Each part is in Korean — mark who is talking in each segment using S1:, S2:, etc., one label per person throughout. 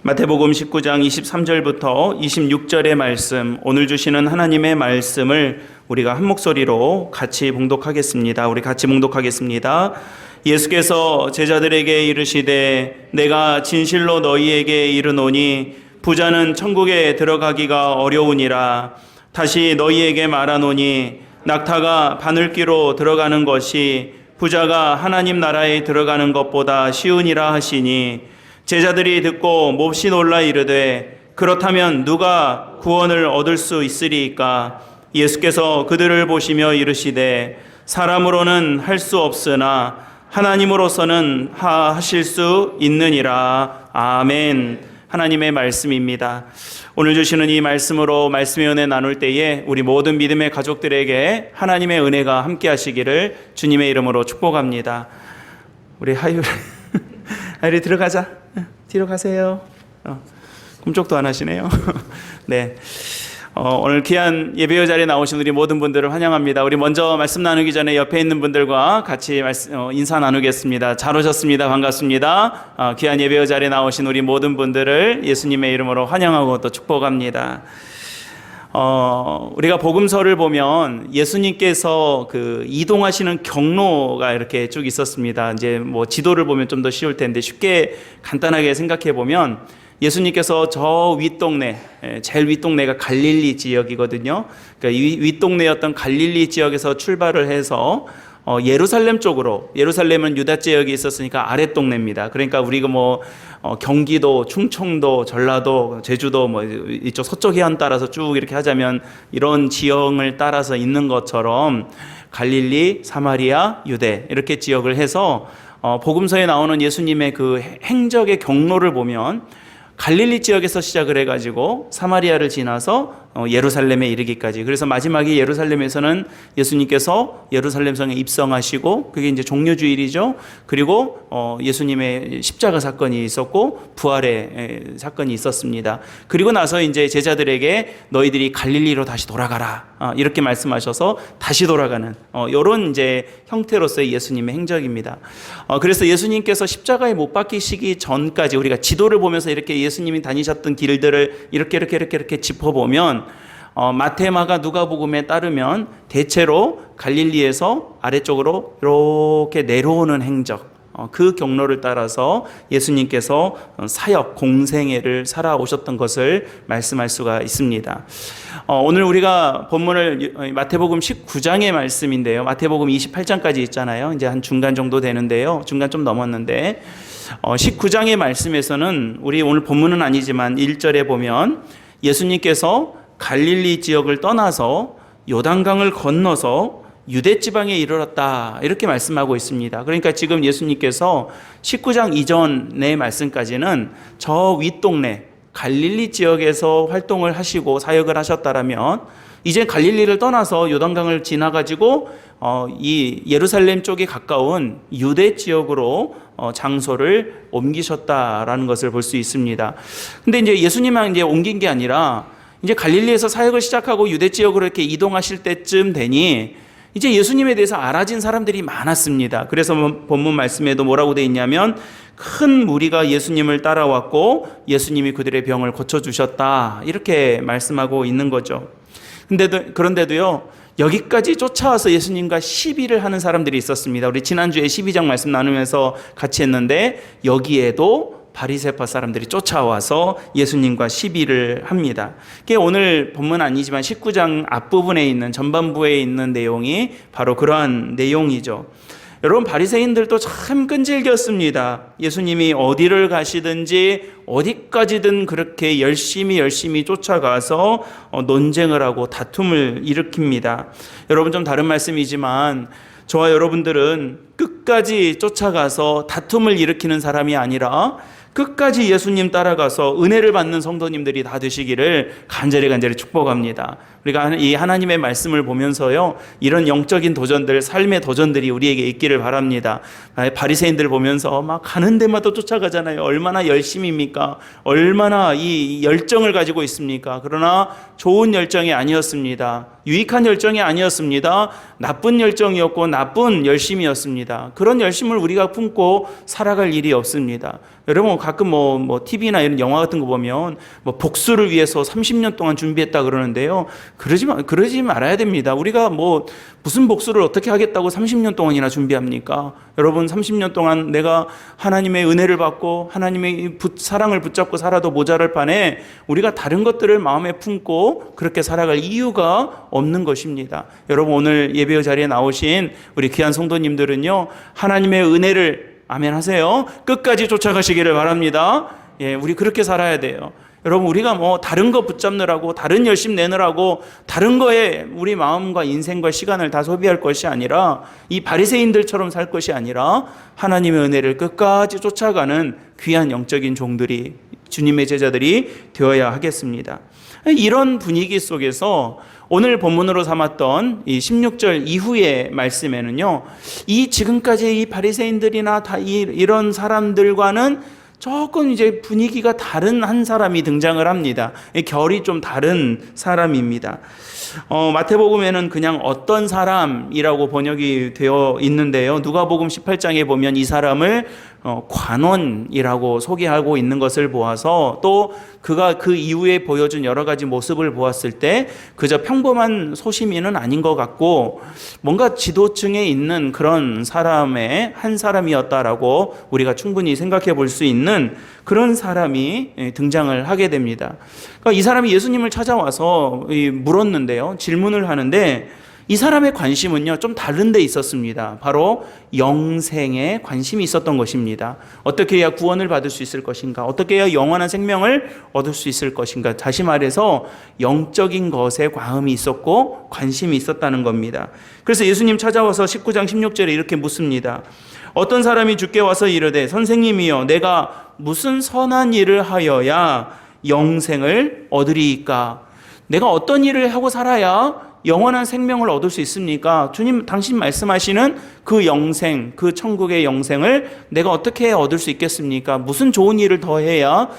S1: 마태복음 19장 23절부터 26절의 말씀, 오늘 주시는 하나님의 말씀을 우리가 한 목소리로 같이 봉독하겠습니다. 우리 같이 봉독하겠습니다. 예수께서 제자들에게 이르시되 내가 진실로 너희에게 이르노니 부자는 천국에 들어가기가 어려우니라. 다시 너희에게 말하노니 낙타가 바늘귀로 들어가는 것이 부자가 하나님 나라에 들어가는 것보다 쉬우니라 하시니, 제자들이 듣고 몹시 놀라 이르되 그렇다면 누가 구원을 얻을 수 있으리이까? 예수께서 그들을 보시며 이르시되 사람으로는 할 수 없으나 하나님으로서는 하실 수 있느니라. 아멘. 하나님의 말씀입니다. 오늘 주시는 이 말씀으로 말씀의 은혜 나눌 때에 우리 모든 믿음의 가족들에게 하나님의 은혜가 함께 하시기를 주님의 이름으로 축복합니다. 우리 하율이 들어가자. 뒤로 가세요. 꿈쩍도 안 하시네요. 네. 오늘 귀한 예배의 자리에 나오신 우리 모든 분들을 환영합니다. 우리 먼저 말씀 나누기 전에 옆에 있는 분들과 같이 인사 나누겠습니다. 잘 오셨습니다. 반갑습니다. 귀한 예배의 자리에 나오신 우리 모든 분들을 예수님의 이름으로 환영하고 또 축복합니다. 우리가 복음서를 보면 예수님께서 그 이동하시는 경로가 이렇게 쭉 있었습니다. 이제 뭐 지도를 보면 좀 더 쉬울 텐데 쉽게 간단하게 생각해 보면 예수님께서 저 윗동네, 제일 윗동네가 갈릴리 지역이거든요. 그러니까 이 윗동네였던 갈릴리 지역에서 출발을 해서 예루살렘 쪽으로, 예루살렘은 유다 지역이 있었으니까 아랫동네입니다. 그러니까 우리가 경기도, 충청도, 전라도, 제주도 이쪽 서쪽 해안 따라서 쭉 이렇게 하자면 이런 지형을 따라서 있는 것처럼 갈릴리, 사마리아, 유대 이렇게 지역을 해서 복음서에 나오는 예수님의 그 행적의 경로를 보면 갈릴리 지역에서 시작을 해가지고 사마리아를 지나서 예루살렘에 이르기까지, 그래서 마지막에 예루살렘에서는 예수님께서 예루살렘 성에 입성하시고 그게 이제 종려주일이죠. 그리고 예수님의 십자가 사건이 있었고 부활의 사건이 있었습니다. 그리고 나서 이제 제자들에게 너희들이 갈릴리로 다시 돌아가라 이렇게 말씀하셔서 다시 돌아가는 이런 이제 형태로서의 예수님의 행적입니다. 그래서 예수님께서 십자가에 못 박히시기 전까지 우리가 지도를 보면서 이렇게 예수님이 다니셨던 길들을 이렇게 짚어보면 마태, 마가, 누가복음에 따르면 대체로 갈릴리에서 아래쪽으로 이렇게 내려오는 행적, 그 경로를 따라서 예수님께서 사역, 공생애를 살아오셨던 것을 말씀할 수가 있습니다. 오늘 우리가 본문을 마태복음 19장의 말씀인데요. 마태복음 28장까지 있잖아요. 이제 한 중간 정도 되는데요. 중간 좀 넘었는데 19장의 말씀에서는 우리 오늘 본문은 아니지만 1절에 보면 예수님께서 갈릴리 지역을 떠나서 요단강을 건너서 유대 지방에 이르렀다 이렇게 말씀하고 있습니다. 그러니까 지금 예수님께서 19장 이전의 말씀까지는 저 윗동네 갈릴리 지역에서 활동을 하시고 사역을 하셨다라면 이제 갈릴리를 떠나서 요단강을 지나가지고 이 예루살렘 쪽에 가까운 유대 지역으로 장소를 옮기셨다라는 것을 볼 수 있습니다. 근데 이제 예수님은 이제 옮긴 게 아니라 이제 갈릴리에서 사역을 시작하고 유대 지역으로 이렇게 이동하실 때쯤 되니 이제 예수님에 대해서 알아진 사람들이 많았습니다. 그래서 본문 말씀에도 뭐라고 되어 있냐면 큰 무리가 예수님을 따라왔고 예수님이 그들의 병을 고쳐주셨다 이렇게 말씀하고 있는 거죠. 그런데도요, 여기까지 쫓아와서 예수님과 시비를 하는 사람들이 있었습니다. 우리 지난주에 12장 말씀 나누면서 같이 했는데 여기에도 바리새파 사람들이 쫓아와서 예수님과 시비를 합니다. 오늘 본문 아니지만 19장 앞부분에 있는, 전반부에 있는 내용이 바로 그러한 내용이죠. 여러분, 바리새인들도 참 끈질겼습니다. 예수님이 어디를 가시든지 어디까지든 그렇게 열심히 쫓아가서 논쟁을 하고 다툼을 일으킵니다. 여러분, 좀 다른 말씀이지만 저와 여러분들은 끝까지 쫓아가서 다툼을 일으키는 사람이 아니라 끝까지 예수님 따라가서 은혜를 받는 성도님들이 다 되시기를 간절히 축복합니다. 우리가 이 하나님의 말씀을 보면서요, 이런 영적인 도전들, 삶의 도전들이 우리에게 있기를 바랍니다. 바리새인들 보면서 막 가는 데마다 쫓아가잖아요. 얼마나 열심입니까? 얼마나 이 열정을 가지고 있습니까? 그러나 좋은 열정이 아니었습니다. 유익한 열정이 아니었습니다. 나쁜 열정이었고 나쁜 열심이었습니다. 그런 열심을 우리가 품고 살아갈 일이 없습니다. 여러분 가끔 TV나 이런 영화 같은 거 보면 복수를 위해서 30년 동안 준비했다 그러는데요. 그러지 말아야 됩니다. 우리가 무슨 복수를 어떻게 하겠다고 30년 동안이나 준비합니까? 여러분 30년 동안 내가 하나님의 은혜를 받고 하나님의 사랑을 붙잡고 살아도 모자랄 판에 우리가 다른 것들을 마음에 품고 그렇게 살아갈 이유가 없는 것입니다. 여러분 오늘 예배 자리에 나오신 우리 귀한 성도님들은요, 하나님의 은혜를 아멘 하세요. 끝까지 쫓아가시기를 바랍니다. 예, 우리 그렇게 살아야 돼요. 여러분 우리가 다른 거 붙잡느라고 다른 열심 내느라고 다른 거에 우리 마음과 인생과 시간을 다 소비할 것이 아니라 이 바리새인들처럼 살 것이 아니라 하나님의 은혜를 끝까지 쫓아가는 귀한 영적인 종들이, 주님의 제자들이 되어야 하겠습니다. 이런 분위기 속에서 오늘 본문으로 삼았던 이 16절 이후의 말씀에는요, 이 지금까지 이 바리새인들이나 다 이런 사람들과는 조금 이제 분위기가 다른 한 사람이 등장을 합니다. 결이 좀 다른 사람입니다. 마태복음에는 그냥 어떤 사람이라고 번역이 되어 있는데요. 누가복음 18장에 보면 이 사람을 관원이라고 소개하고 있는 것을 보아서, 또 그가 그 이후에 보여준 여러 가지 모습을 보았을 때 그저 평범한 소시민은 아닌 것 같고 뭔가 지도층에 있는 그런 사람의 한 사람이었다라고 우리가 충분히 생각해 볼 수 있는 그런 사람이 등장을 하게 됩니다. 그러니까 이 사람이 예수님을 찾아와서 물었는데요. 질문을 하는데 이 사람의 관심은요, 좀 다른 데 있었습니다. 바로 영생에 관심이 있었던 것입니다. 어떻게 해야 구원을 받을 수 있을 것인가? 어떻게 해야 영원한 생명을 얻을 수 있을 것인가? 다시 말해서 영적인 것에 과음이 있었고 관심이 있었다는 겁니다. 그래서 예수님 찾아와서 19장 16절에 이렇게 묻습니다. 어떤 사람이 주께 와서 이르되 선생님이여 내가 무슨 선한 일을 하여야 영생을 얻으리이까? 내가 어떤 일을 하고 살아야 영원한 생명을 얻을 수 있습니까? 주님, 당신 말씀하시는 그 영생, 그 천국의 영생을 내가 어떻게 얻을 수 있겠습니까? 무슨 좋은 일을 더 해야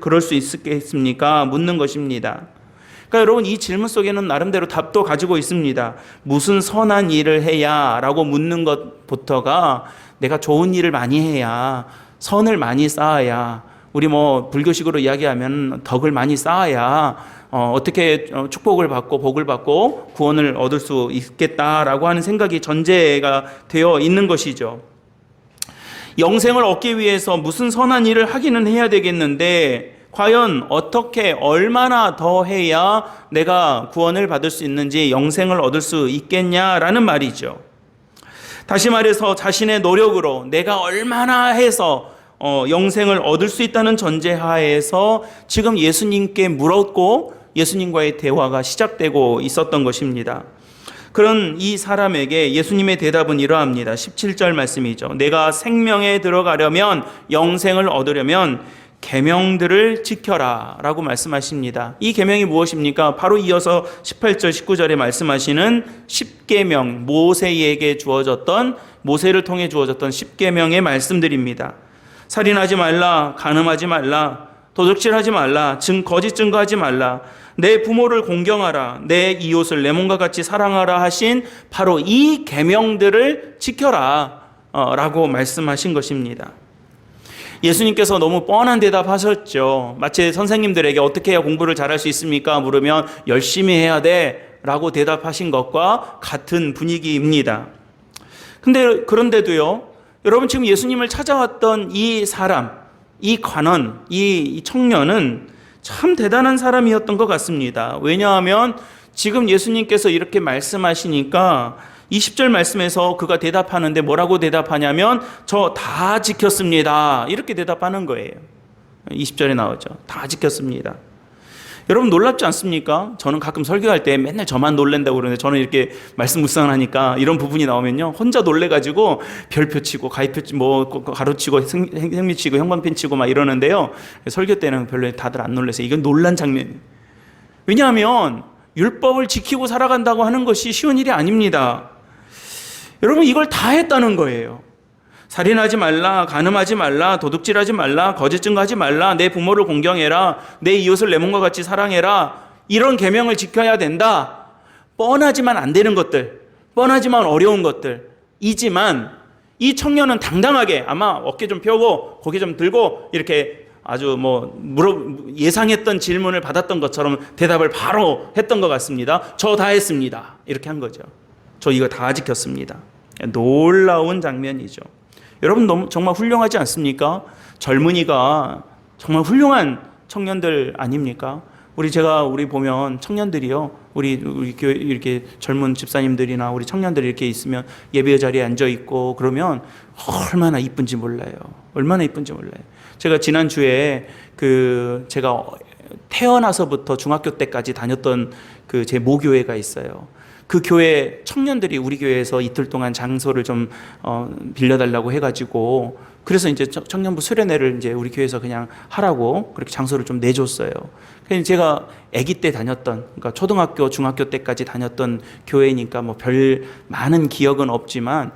S1: 그럴 수 있겠습니까? 묻는 것입니다. 그러니까 여러분, 이 질문 속에는 나름대로 답도 가지고 있습니다. 무슨 선한 일을 해야 라고 묻는 것부터가 내가 좋은 일을 많이 해야, 선을 많이 쌓아야, 우리 불교식으로 이야기하면 덕을 많이 쌓아야 어떻게 축복을 받고 복을 받고 구원을 얻을 수 있겠다라고 하는 생각이 전제가 되어 있는 것이죠. 영생을 얻기 위해서 무슨 선한 일을 하기는 해야 되겠는데 과연 어떻게 얼마나 더 해야 내가 구원을 받을 수 있는지, 영생을 얻을 수 있겠냐라는 말이죠. 다시 말해서 자신의 노력으로 내가 얼마나 해서 영생을 얻을 수 있다는 전제하에서 지금 예수님께 물었고 예수님과의 대화가 시작되고 있었던 것입니다. 그런 이 사람에게 예수님의 대답은 이러합니다. 17절 말씀이죠. 내가 생명에 들어가려면, 영생을 얻으려면 계명들을 지켜라 라고 말씀하십니다. 이 계명이 무엇입니까? 바로 이어서 18절 19절에 말씀하시는 10계명, 모세를 통해 주어졌던 10계명의 말씀들입니다. 살인하지 말라, 간음하지 말라, 도둑질하지 말라, 거짓 증거하지 말라, 내 부모를 공경하라, 내 이웃을 내 몸과 같이 사랑하라 하신 바로 이 계명들을 지켜라 라고 말씀하신 것입니다. 예수님께서 너무 뻔한 대답하셨죠. 마치 선생님들에게 어떻게 해야 공부를 잘할 수 있습니까? 물으면 열심히 해야 돼 라고 대답하신 것과 같은 분위기입니다. 그런데도요, 여러분 지금 예수님을 찾아왔던 이 사람, 이 관원, 이 청년은 참 대단한 사람이었던 것 같습니다. 왜냐하면 지금 예수님께서 이렇게 말씀하시니까 20절 말씀에서 그가 대답하는데 뭐라고 대답하냐면 저 다 지켰습니다. 이렇게 대답하는 거예요. 20절에 나오죠. 다 지켰습니다. 여러분 놀랍지 않습니까? 저는 가끔 설교할 때 맨날 저만 놀랜다고 그러는데 저는 이렇게 말씀 묵상하니까 이런 부분이 나오면요, 혼자 놀래가지고 별표 치고 가위표 가로 치고 생미 치고 형광펜 치고 막 이러는데요, 설교 때는 별로 다들 안 놀라세요. 이건 놀란 장면이에요. 왜냐하면 율법을 지키고 살아간다고 하는 것이 쉬운 일이 아닙니다. 여러분 이걸 다 했다는 거예요. 살인하지 말라, 간음하지 말라, 도둑질하지 말라, 거짓 증거하지 말라, 내 부모를 공경해라, 내 이웃을 내 몸과 같이 사랑해라, 이런 계명을 지켜야 된다. 뻔하지만 안 되는 것들, 뻔하지만 어려운 것들이지만 이 청년은 당당하게 아마 어깨 좀 펴고 고개 좀 들고 이렇게 아주 예상했던 질문을 받았던 것처럼 대답을 바로 했던 것 같습니다. 저 다 했습니다. 이렇게 한 거죠. 저 이거 다 지켰습니다. 놀라운 장면이죠. 여러분 정말 훌륭하지 않습니까? 젊은이가 정말 훌륭한 청년들 아닙니까? 우리 보면 청년들이요. 우리 교회 이렇게 젊은 집사님들이나 우리 청년들이 이렇게 있으면 예배 자리에 앉아 있고 그러면 얼마나 이쁜지 몰라요. 얼마나 이쁜지 몰라요. 제가 지난주에 제가 태어나서부터 중학교 때까지 다녔던 제 모교회가 있어요. 그 교회 청년들이 우리 교회에서 이틀 동안 장소를 좀 빌려달라고 해가지고 그래서 이제 청년부 수련회를 이제 우리 교회에서 그냥 하라고 그렇게 장소를 좀 내줬어요. 그래서 제가 아기 때 다녔던, 그러니까 초등학교, 중학교 때까지 다녔던 교회니까 뭐 별 많은 기억은 없지만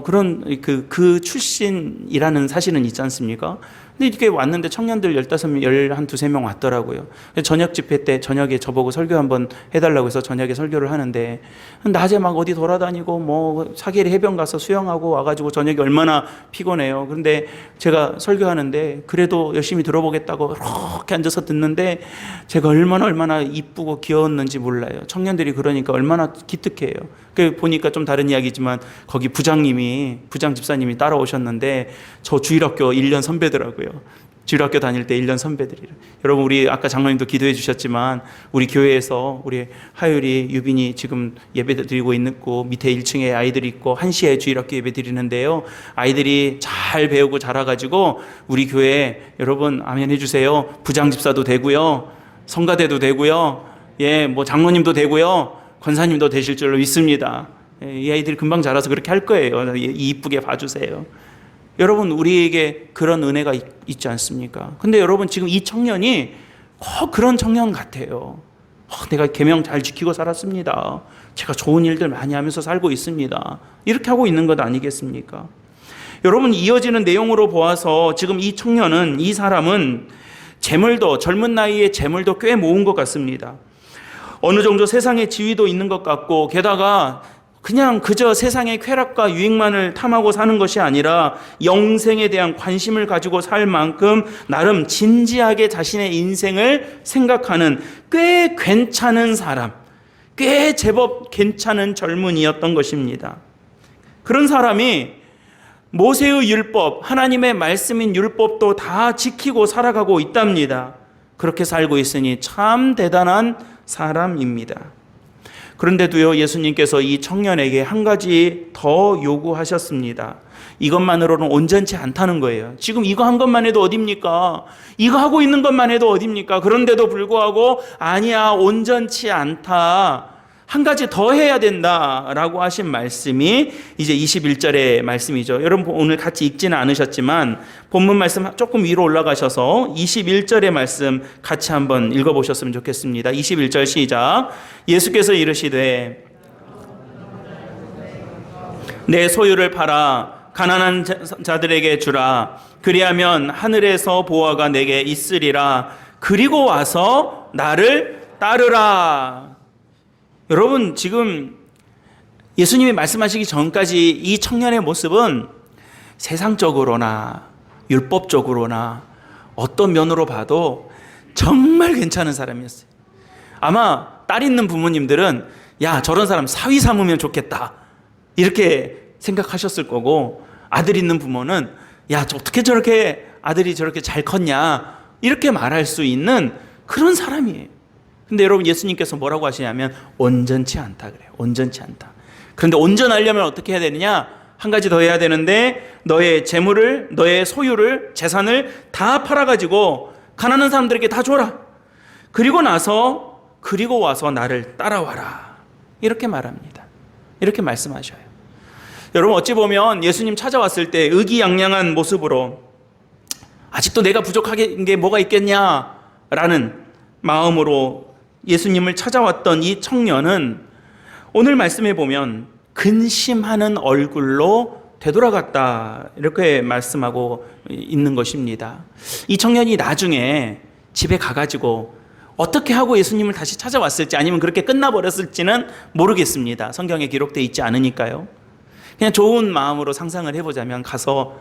S1: 그런 그 출신이라는 사실은 있지 않습니까? 근데 이렇게 왔는데 청년들 15명, 두세 명 왔더라고요. 저녁 집회 때 저녁에 저보고 설교 한번 해달라고 해서 저녁에 설교를 하는데 낮에 막 어디 돌아다니고 뭐 사계리 해변 가서 수영하고 와가지고 저녁에 얼마나 피곤해요. 그런데 제가 설교하는데 그래도 열심히 들어보겠다고 이렇게 앉아서 듣는데 제가 얼마나 이쁘고 귀여웠는지 몰라요. 청년들이 그러니까 얼마나 기특해요. 보니까 좀 다른 이야기지만 거기 부장 집사님이 따라오셨는데 저 주일학교 1년 선배더라고요. 주일학교 다닐 때 1년 선배들이래. 여러분 우리 아까 장로님도 기도해 주셨지만 우리 교회에서 우리 하율이 유빈이 지금 예배 드리고 있고 밑에 1층에 아이들이 있고 1시에 주일학교 예배 드리는데요. 아이들이 잘 배우고 자라가지고 우리 교회 여러분 아멘 해주세요. 부장 집사도 되고요. 성가대도 되고요. 뭐 장로님도 되고요. 권사님도 되실 줄로 믿습니다. 이 아이들이 금방 자라서 그렇게 할 거예요. 이쁘게 봐주세요. 여러분 우리에게 그런 은혜가 있지 않습니까? 근데 여러분 지금 이 청년이 그런 청년 같아요. 내가 계명 잘 지키고 살았습니다. 제가 좋은 일들 많이 하면서 살고 있습니다. 이렇게 하고 있는 것 아니겠습니까? 여러분 이어지는 내용으로 보아서 지금 이 사람은 젊은 나이에 재물도 꽤 모은 것 같습니다. 어느 정도 세상의 지위도 있는 것 같고 게다가 그냥 그저 세상의 쾌락과 유익만을 탐하고 사는 것이 아니라 영생에 대한 관심을 가지고 살 만큼 나름 진지하게 자신의 인생을 생각하는 꽤 괜찮은 사람, 꽤 제법 괜찮은 젊은이였던 것입니다. 그런 사람이 모세의 율법, 하나님의 말씀인 율법도 다 지키고 살아가고 있답니다. 그렇게 살고 있으니 참 대단한 사람입니다. 그런데도요, 예수님께서 이 청년에게 한 가지 더 요구하셨습니다. 이것만으로는 온전치 않다는 거예요. 지금 이거 한 것만 해도 어딥니까? 이거 하고 있는 것만 해도 어딥니까? 그런데도 불구하고 아니야, 온전치 않다. 한 가지 더 해야 된다라고 하신 말씀이 이제 21절의 말씀이죠. 여러분 오늘 같이 읽지는 않으셨지만 본문 말씀 조금 위로 올라가셔서 21절의 말씀 같이 한번 읽어보셨으면 좋겠습니다. 21절 시작. 예수께서 이르시되 내 소유를 팔아 가난한 자들에게 주라. 그리하면 하늘에서 보화가 내게 있으리라. 그리고 와서 나를 따르라. 여러분 지금 예수님이 말씀하시기 전까지 이 청년의 모습은 세상적으로나 율법적으로나 어떤 면으로 봐도 정말 괜찮은 사람이었어요. 아마 딸 있는 부모님들은 야, 저런 사람 사위 삼으면 좋겠다 이렇게 생각하셨을 거고, 아들 있는 부모는 야, 어떻게 저렇게 아들이 저렇게 잘 컸냐 이렇게 말할 수 있는 그런 사람이에요. 근데 여러분 예수님께서 뭐라고 하시냐면 온전치 않다 그래요. 온전치 않다. 그런데 온전하려면 어떻게 해야 되느냐? 한 가지 더 해야 되는데 너의 재물을, 너의 소유를, 재산을 다 팔아가지고 가난한 사람들에게 다 줘라. 그리고 와서 나를 따라와라. 이렇게 말합니다. 이렇게 말씀하셔요. 여러분 어찌 보면 예수님 찾아왔을 때 의기양양한 모습으로 아직도 내가 부족한 게 뭐가 있겠냐라는 마음으로 예수님을 찾아왔던 이 청년은 오늘 말씀해 보면 근심하는 얼굴로 되돌아갔다 이렇게 말씀하고 있는 것입니다. 이 청년이 나중에 집에 가가지고 어떻게 하고 예수님을 다시 찾아왔을지 아니면 그렇게 끝나버렸을지는 모르겠습니다. 성경에 기록되어 있지 않으니까요. 그냥 좋은 마음으로 상상을 해보자면 가서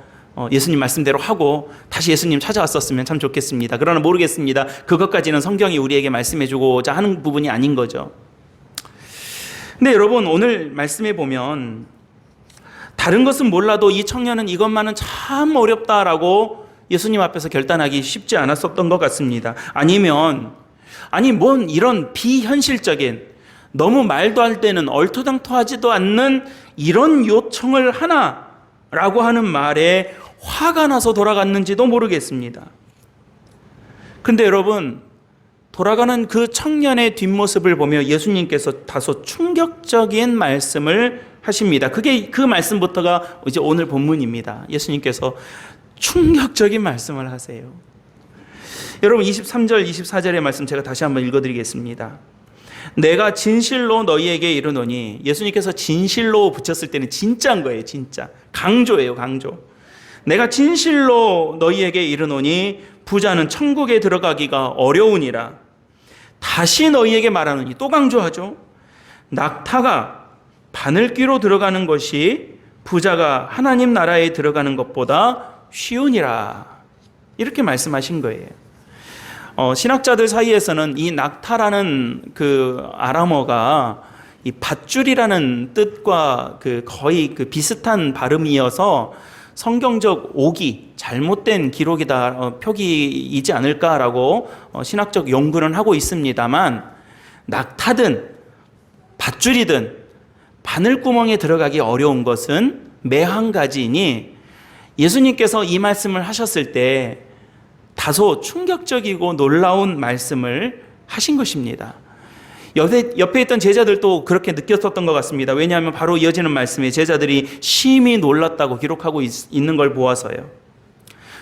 S1: 예수님 말씀대로 하고 다시 예수님 찾아왔었으면 참 좋겠습니다. 그러나 모르겠습니다. 그것까지는 성경이 우리에게 말씀해주고자 하는 부분이 아닌 거죠. 근데 여러분, 오늘 말씀해 보면 다른 것은 몰라도 이 청년은 이것만은 참 어렵다라고 예수님 앞에서 결단하기 쉽지 않았었던 것 같습니다. 뭔 이런 비현실적인, 너무 말도 안 되는, 얼토당토하지도 않는 이런 요청을 하나라고 하는 말에 화가 나서 돌아갔는지도 모르겠습니다. 근데 여러분, 돌아가는 그 청년의 뒷모습을 보며 예수님께서 다소 충격적인 말씀을 하십니다. 그 말씀부터가 이제 오늘 본문입니다. 예수님께서 충격적인 말씀을 하세요. 여러분, 23절, 24절의 말씀 제가 다시 한번 읽어드리겠습니다. 내가 진실로 너희에게 이르노니, 예수님께서 진실로 붙였을 때는 진짜인 거예요. 진짜. 강조예요. 강조. 내가 진실로 너희에게 이르노니 부자는 천국에 들어가기가 어려우니라. 다시 너희에게 말하노니, 또 강조하죠. 낙타가 바늘귀로 들어가는 것이 부자가 하나님 나라에 들어가는 것보다 쉬우니라. 이렇게 말씀하신 거예요. 신학자들 사이에서는 이 낙타라는 그 아람어가 이 밧줄이라는 뜻과 거의 비슷한 발음이어서 성경적 오기, 잘못된 기록이다, 표기이지 않을까라고 신학적 연구는 하고 있습니다만, 낙타든 밧줄이든 바늘구멍에 들어가기 어려운 것은 매 한 가지이니 예수님께서 이 말씀을 하셨을 때 다소 충격적이고 놀라운 말씀을 하신 것입니다. 옆에 있던 제자들도 그렇게 느꼈었던 것 같습니다. 왜냐하면 바로 이어지는 말씀에 제자들이 심히 놀랐다고 기록하고 있는 걸 보아서요.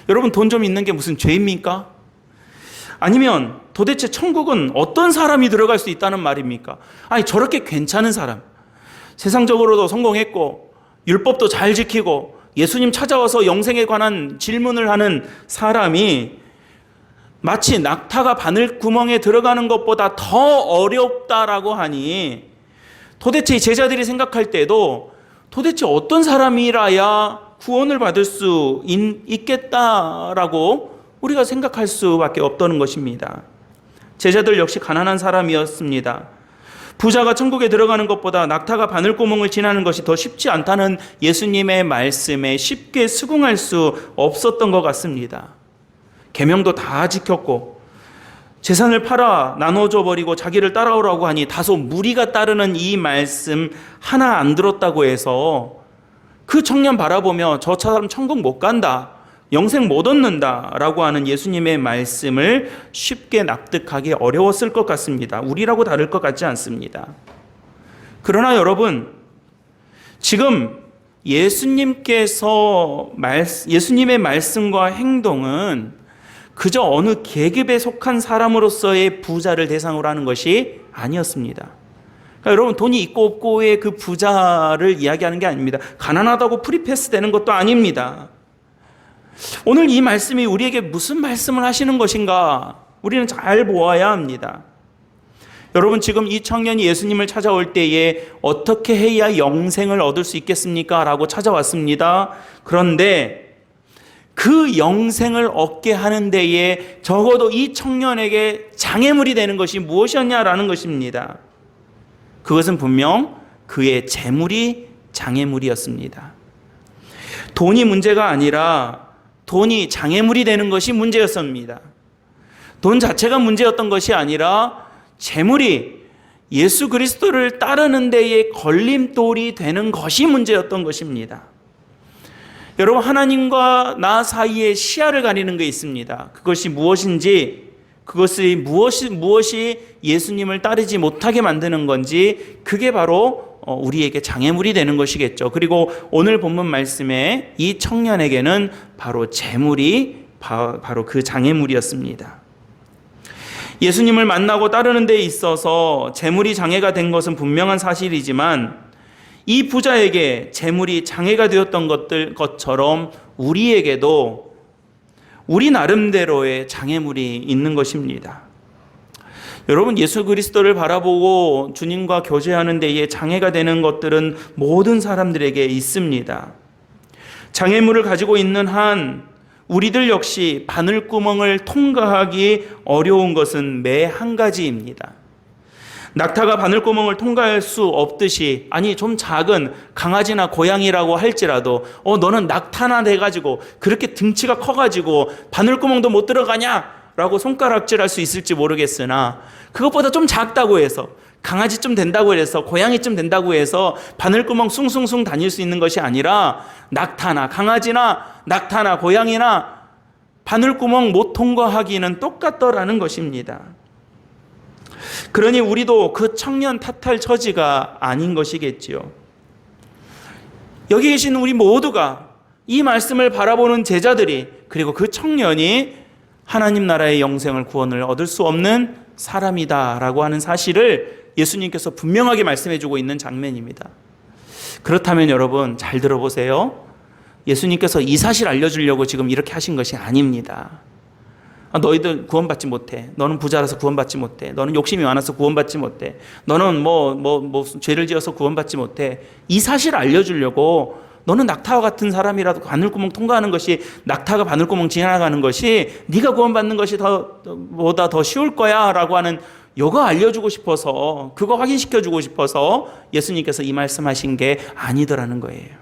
S1: 여러분, 돈 좀 있는 게 무슨 죄입니까? 아니면 도대체 천국은 어떤 사람이 들어갈 수 있다는 말입니까? 아니, 저렇게 괜찮은 사람, 세상적으로도 성공했고 율법도 잘 지키고 예수님 찾아와서 영생에 관한 질문을 하는 사람이 마치 낙타가 바늘구멍에 들어가는 것보다 더 어렵다라고 하니, 도대체 제자들이 생각할 때도 도대체 어떤 사람이라야 구원을 받을 수 있겠다라고 우리가 생각할 수밖에 없다는 것입니다. 제자들 역시 가난한 사람이었습니다. 부자가 천국에 들어가는 것보다 낙타가 바늘구멍을 지나는 것이 더 쉽지 않다는 예수님의 말씀에 쉽게 수긍할 수 없었던 것 같습니다. 계명도 다 지켰고 재산을 팔아 나눠줘 버리고 자기를 따라오라고 하니 다소 무리가 따르는 이 말씀 하나 안 들었다고 해서 그 청년 바라보며 저 사람 천국 못 간다, 영생 못 얻는다 라고 하는 예수님의 말씀을 쉽게 납득하기 어려웠을 것 같습니다. 우리라고 다를 것 같지 않습니다. 그러나 여러분, 지금 예수님의 말씀과 행동은 그저 어느 계급에 속한 사람으로서의 부자를 대상으로 하는 것이 아니었습니다. 그러니까 여러분, 돈이 있고 없고의 그 부자를 이야기하는 게 아닙니다. 가난하다고 프리패스 되는 것도 아닙니다. 오늘 이 말씀이 우리에게 무슨 말씀을 하시는 것인가 우리는 잘 보아야 합니다. 여러분, 지금 이 청년이 예수님을 찾아올 때에 어떻게 해야 영생을 얻을 수 있겠습니까? 라고 찾아왔습니다. 그런데 그 영생을 얻게 하는 데에 적어도 이 청년에게 장애물이 되는 것이 무엇이었냐라는 것입니다. 그것은 분명 그의 재물이 장애물이었습니다. 돈이 문제가 아니라 돈이 장애물이 되는 것이 문제였습니다. 돈 자체가 문제였던 것이 아니라 재물이 예수 그리스도를 따르는 데에 걸림돌이 되는 것이 문제였던 것입니다. 여러분, 하나님과 나 사이에 시야를 가리는 게 있습니다. 그것이 무엇인지, 그것이 무엇이 예수님을 따르지 못하게 만드는 건지, 그게 바로 우리에게 장애물이 되는 것이겠죠. 그리고 오늘 본문 말씀에 이 청년에게는 바로 재물이 바로 그 장애물이었습니다. 예수님을 만나고 따르는 데 있어서 재물이 장애가 된 것은 분명한 사실이지만 이 부자에게 재물이 장애가 되었던 것처럼 우리에게도 우리 나름대로의 장애물이 있는 것입니다. 여러분, 예수 그리스도를 바라보고 주님과 교제하는 데에 장애가 되는 것들은 모든 사람들에게 있습니다. 장애물을 가지고 있는 한 우리들 역시 바늘구멍을 통과하기 어려운 것은 매 한 가지입니다. 낙타가 바늘구멍을 통과할 수 없듯이, 아니 좀 작은 강아지나 고양이라고 할지라도 너는 낙타나 돼가지고 그렇게 등치가 커가지고 바늘구멍도 못 들어가냐? 라고 손가락질할 수 있을지 모르겠으나, 그것보다 좀 작다고 해서, 강아지쯤 된다고 해서, 고양이쯤 된다고 해서 바늘구멍 숭숭숭 다닐 수 있는 것이 아니라 낙타나 강아지나 낙타나 고양이나 바늘구멍 못 통과하기는 똑같더라는 것입니다. 그러니 우리도 그 청년 탓할 처지가 아닌 것이겠지요. 여기 계신 우리 모두가 이 말씀을 바라보는 제자들이, 그리고 그 청년이 하나님 나라의 영생을, 구원을 얻을 수 없는 사람이다라고 하는 사실을 예수님께서 분명하게 말씀해주고 있는 장면입니다. 그렇다면 여러분 잘 들어보세요. 예수님께서 이 사실 알려주려고 지금 이렇게 하신 것이 아닙니다. 너희들 구원받지 못해. 너는 부자라서 구원받지 못해. 너는 욕심이 많아서 구원받지 못해. 너는 죄를 지어서 구원받지 못해. 이 사실 알려주려고, 너는 낙타와 같은 사람이라도 바늘구멍 통과하는 것이, 낙타가 바늘구멍 지나가는 것이 네가 구원받는 것이 보다 더 쉬울 거야 라고 하는, 요거 알려주고 싶어서, 그거 확인시켜주고 싶어서 예수님께서 이 말씀하신 게 아니더라는 거예요.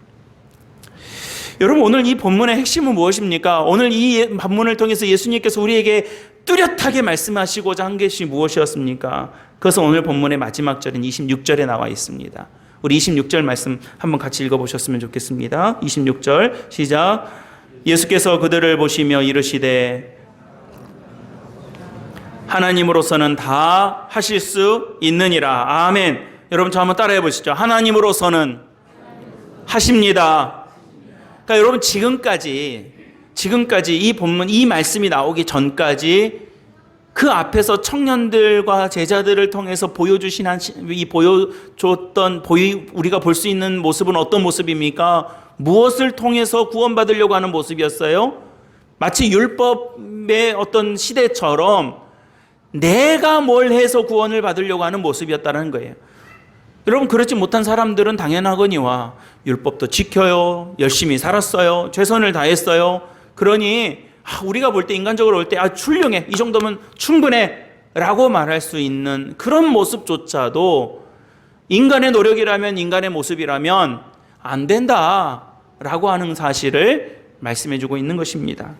S1: 여러분, 오늘 이 본문의 핵심은 무엇입니까? 오늘 이 본문을 통해서 예수님께서 우리에게 뚜렷하게 말씀하시고자 한 것이 무엇이었습니까? 그것은 오늘 본문의 마지막 절인 26절에 나와 있습니다. 우리 26절 말씀 한번 같이 읽어보셨으면 좋겠습니다. 26절 시작. 예수께서 그들을 보시며 이르시되 하나님으로서는 다 하실 수 있느니라. 아멘. 여러분 저 한번 따라해 보시죠. 하나님으로서는 하십니다. 그러니까 여러분 지금까지 이 본문, 이 말씀이 나오기 전까지 그 앞에서 청년들과 제자들을 통해서 우리가 볼 수 있는 모습은 어떤 모습입니까? 무엇을 통해서 구원받으려고 하는 모습이었어요? 마치 율법의 어떤 시대처럼 내가 뭘 해서 구원을 받으려고 하는 모습이었다는 거예요. 여러분, 그렇지 못한 사람들은 당연하거니와 율법도 지켜요, 열심히 살았어요, 최선을 다했어요. 그러니 우리가 볼 때, 인간적으로 볼 때 훌륭해, 이 정도면 충분해 라고 말할 수 있는 그런 모습조차도 인간의 노력이라면, 인간의 모습이라면 안 된다 라고 하는 사실을 말씀해 주고 있는 것입니다.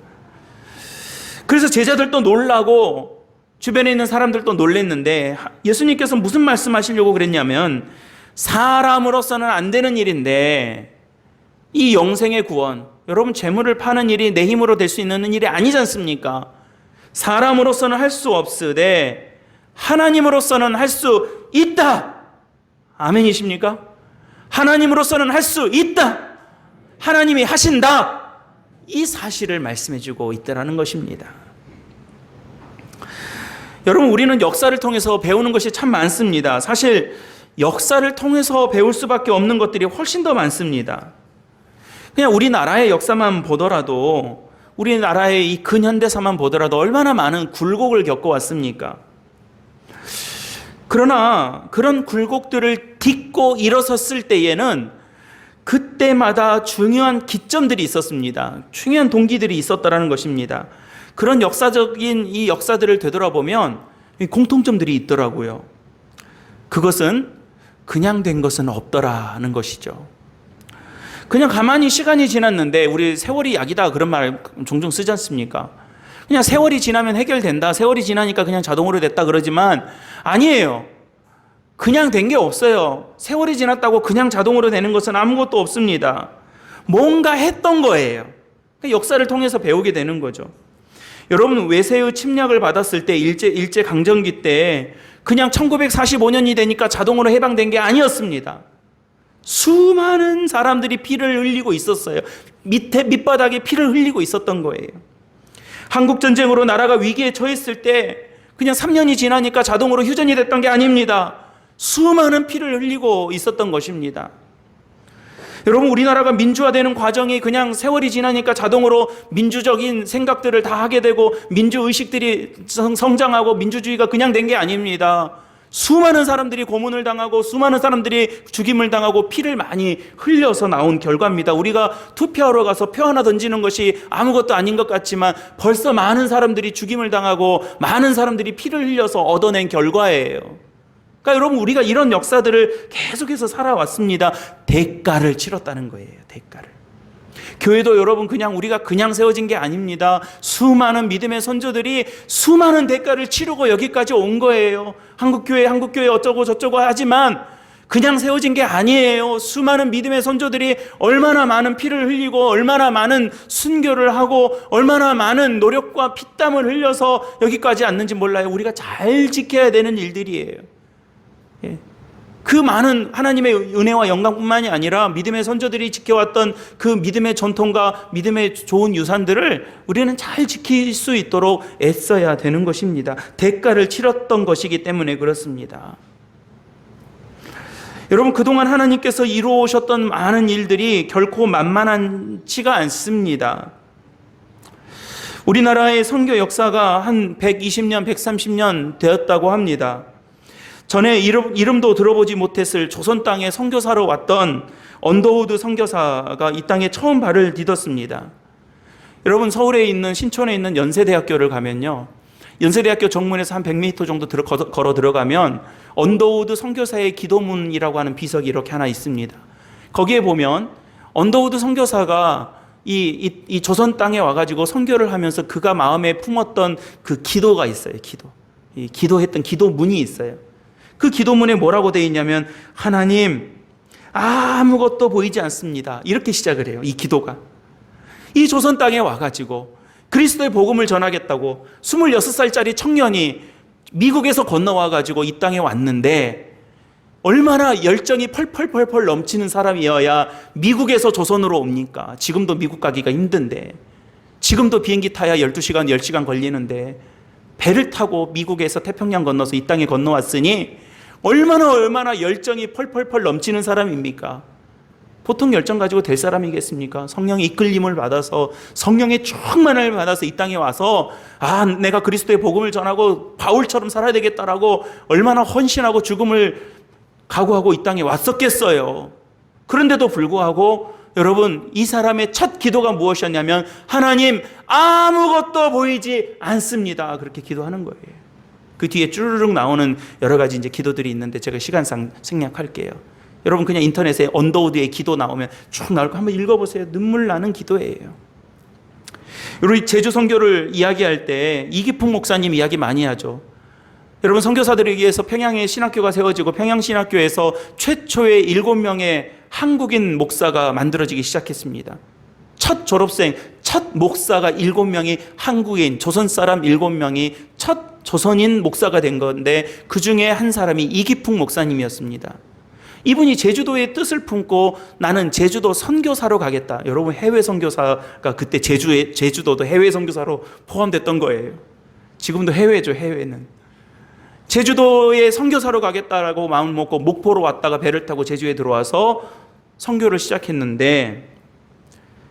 S1: 그래서 제자들도 놀라고 주변에 있는 사람들도 놀랬는데, 예수님께서 무슨 말씀하시려고 그랬냐면, 사람으로서는 안 되는 일인데 이 영생의 구원, 여러분 재물을 파는 일이 내 힘으로 될 수 있는 일이 아니지 않습니까? 사람으로서는 할 수 없으되 하나님으로서는 할 수 있다. 아멘이십니까? 하나님으로서는 할 수 있다. 하나님이 하신다. 이 사실을 말씀해 주고 있다는 것입니다. 여러분, 우리는 역사를 통해서 배우는 것이 참 많습니다. 사실 역사를 통해서 배울 수밖에 없는 것들이 훨씬 더 많습니다. 그냥 우리나라의 역사만 보더라도, 우리나라의 이 근현대사만 보더라도 얼마나 많은 굴곡을 겪어왔습니까? 그러나 그런 굴곡들을 딛고 일어섰을 때에는 그때마다 중요한 기점들이 있었습니다. 중요한 동기들이 있었다는 것입니다. 그런 역사적인 이 역사들을 되돌아보면 공통점들이 있더라고요. 그것은 그냥 된 것은 없더라는 것이죠. 그냥 가만히 시간이 지났는데, 우리 세월이 약이다 그런 말 종종 쓰지 않습니까? 그냥 세월이 지나면 해결된다, 세월이 지나니까 그냥 자동으로 됐다 그러지만 아니에요. 그냥 된 게 없어요. 세월이 지났다고 그냥 자동으로 되는 것은 아무것도 없습니다. 뭔가 했던 거예요. 역사를 통해서 배우게 되는 거죠. 여러분, 외세의 침략을 받았을 때, 일제 강점기 때 그냥 1945년이 되니까 자동으로 해방된 게 아니었습니다. 수많은 사람들이 피를 흘리고 있었어요. 밑바닥에 피를 흘리고 있었던 거예요. 한국전쟁으로 나라가 위기에 처했을 때 그냥 3년이 지나니까 자동으로 휴전이 됐던 게 아닙니다. 수많은 피를 흘리고 있었던 것입니다. 여러분, 우리나라가 민주화되는 과정이 그냥 세월이 지나니까 자동으로 민주적인 생각들을 다 하게 되고 민주의식들이 성장하고 민주주의가 그냥 된 게 아닙니다. 수많은 사람들이 고문을 당하고 수많은 사람들이 죽임을 당하고 피를 많이 흘려서 나온 결과입니다. 우리가 투표하러 가서 표 하나 던지는 것이 아무것도 아닌 것 같지만 벌써 많은 사람들이 죽임을 당하고 많은 사람들이 피를 흘려서 얻어낸 결과예요. 그러니까 여러분, 우리가 이런 역사들을 계속해서 살아왔습니다. 대가를 치렀다는 거예요. 대가를. 교회도 여러분 그냥 우리가 그냥 세워진 게 아닙니다. 수많은 믿음의 선조들이 수많은 대가를 치르고 여기까지 온 거예요. 한국교회 어쩌고 저쩌고 하지만 그냥 세워진 게 아니에요. 수많은 믿음의 선조들이 얼마나 많은 피를 흘리고 얼마나 많은 순교를 하고 얼마나 많은 노력과 피땀을 흘려서 여기까지 왔는지 몰라요. 우리가 잘 지켜야 되는 일들이에요. 예. 그 많은 하나님의 은혜와 영광뿐만이 아니라 믿음의 선조들이 지켜왔던 그 믿음의 전통과 믿음의 좋은 유산들을 우리는 잘 지킬 수 있도록 애써야 되는 것입니다. 대가를 치렀던 것이기 때문에 그렇습니다. 여러분, 그동안 하나님께서 이루어오셨던 많은 일들이 결코 만만치가 않습니다. 우리나라의 선교 역사가 한 120년, 130년 되었다고 합니다. 전에 이름도 들어보지 못했을 조선 땅에 선교사로 왔던 언더우드 선교사가 이 땅에 처음 발을 디뎠습니다. 여러분, 서울에 있는 신촌에 있는 연세대학교를 가면요, 연세대학교 정문에서 한 100m 정도 걸어 들어가면 언더우드 선교사의 기도문이라고 하는 비석이 이렇게 하나 있습니다. 거기에 보면 언더우드 선교사가 이 조선 땅에 와가지고 선교를 하면서 그가 마음에 품었던 그 기도가 있어요. 기도했던 기도문이 있어요. 그 기도문에 뭐라고 되어 있냐면, 하나님, 아무것도 보이지 않습니다. 이렇게 시작을 해요. 이 기도가. 이 조선 땅에 와가지고 그리스도의 복음을 전하겠다고 26살짜리 청년이 미국에서 건너와가지고 이 땅에 왔는데 얼마나 열정이 펄펄펄펄 넘치는 사람이어야 미국에서 조선으로 옵니까? 지금도 미국 가기가 힘든데, 지금도 비행기 타야 12시간, 10시간 걸리는데 배를 타고 미국에서 태평양 건너서 이 땅에 건너왔으니 얼마나 열정이 펄펄펄 넘치는 사람입니까? 보통 열정 가지고 될 사람이겠습니까? 성령의 이끌림을 받아서, 성령의 충만을 받아서 이 땅에 와서 내가 그리스도의 복음을 전하고 바울처럼 살아야 되겠다라고 얼마나 헌신하고 죽음을 각오하고 이 땅에 왔었겠어요. 그런데도 불구하고 여러분, 이 사람의 첫 기도가 무엇이었냐면, 하나님, 아무것도 보이지 않습니다. 그렇게 기도하는 거예요. 그 뒤에 쭈르륵 나오는 여러 가지 이제 기도들이 있는데 제가 시간상 생략할게요. 여러분, 그냥 인터넷에 언더우드의 기도 나오면 쭉 나올 거 한번 읽어보세요. 눈물 나는 기도예요. 우리 제주 선교를 이야기할 때 이기풍 목사님 이야기 많이 하죠. 여러분, 선교사들을 위해서 평양에 신학교가 세워지고 평양신학교에서 최초의 7명의 한국인 목사가 만들어지기 시작했습니다. 첫 졸업생, 첫 목사가 7명이 한국인, 조선 사람 7명이 첫 조선인 목사가 된 건데, 그 중에 한 사람이 이기풍 목사님이었습니다. 이분이 제주도의 뜻을 품고 나는 제주도 선교사로 가겠다. 여러분, 해외 선교사가 그때 제주도도 해외 선교사로 포함됐던 거예요. 지금도 해외죠, 해외는. 제주도에 선교사로 가겠다라고 마음을 먹고 목포로 왔다가 배를 타고 제주에 들어와서 선교를 시작했는데,